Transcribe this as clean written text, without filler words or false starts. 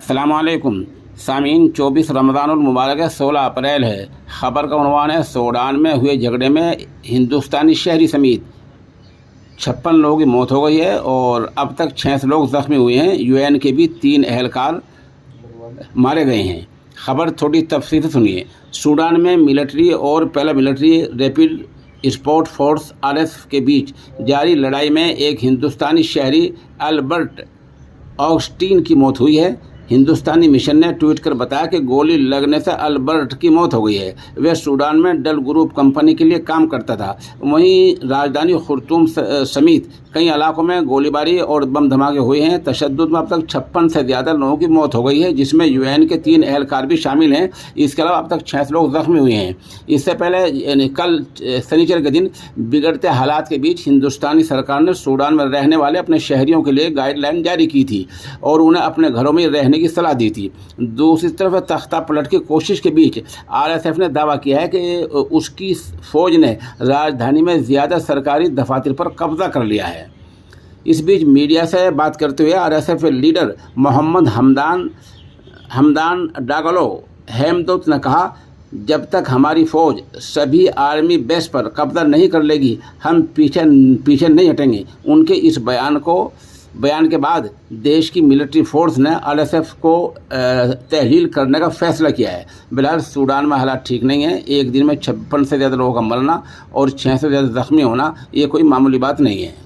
अस्सलाम वालेकुम सामीन। 24 रमज़ान मुबारक है, 16 अप्रैल है। ख़बर का उन्वान है, सूडान में हुए झगड़े में हिंदुस्तानी शहरी समेत 56 लोगों की मौत हो गई है और अब तक 66 लोग ज़ख्मी हुए हैं। यूएन के भी 3 एहलकार मारे गए हैं। ख़बर थोड़ी तफसील से सुनिए। सूडान में मिलिट्री और paramilitary rapid support force RSF के बीच जारी लड़ाई में एक हिंदुस्तानी शहरी अल्बर्ट ऑगस्टीन की मौत हुई है। हिंदुस्तानी मिशन ने ट्वीट कर बताया कि गोली लगने से अल्बर्ट की मौत हो गई है। वह सूडान में डल ग्रुप कंपनी के लिए काम करता था। वहीं राजधानी खुर्तुम समेत कई इलाकों में गोलीबारी और बम धमाके हुए हैं। तशद्दुद में अब तक 56 से ज़्यादा लोगों की मौत हो गई है, जिसमें यूएन के 3 एहलकार भी शामिल हैं। इसके अलावा अब तक 66 लोग जख्मी हुए हैं। इससे पहले कल शनिचर के दिन बिगड़ते हालात के बीच हिंदुस्तानी सरकार ने सूडान में रहने वाले अपने शहरियों के लिए गाइडलाइन जारी की थी और उन्हें अपने घरों में रहने की सलाह दी थी। दूसरी तरफ तख्ता पलट की कोशिश के बीच RSF ने दावा किया है कि उसकी फौज ने राजधानी में ज़्यादा सरकारी दफातर पर कब्जा कर लिया है। इस बीच मीडिया से बात करते हुए RSF लीडर मोहम्मद हमदान डागलो हेमदोत ने कहा, जब तक हमारी फ़ौज सभी आर्मी बेस पर कब्जा नहीं कर लेगी, हम पीछे नहीं हटेंगे। उनके इस बयान के बाद देश की मिलिट्री फोर्स ने RSF को तहलील करने का फैसला किया है। बिलहाल सूडान में हालात ठीक नहीं है। एक दिन में 56 से ज़्यादा लोगों का मरना और 6 से ज़्यादा ज़ख्मी होना ये कोई मामूली बात नहीं है।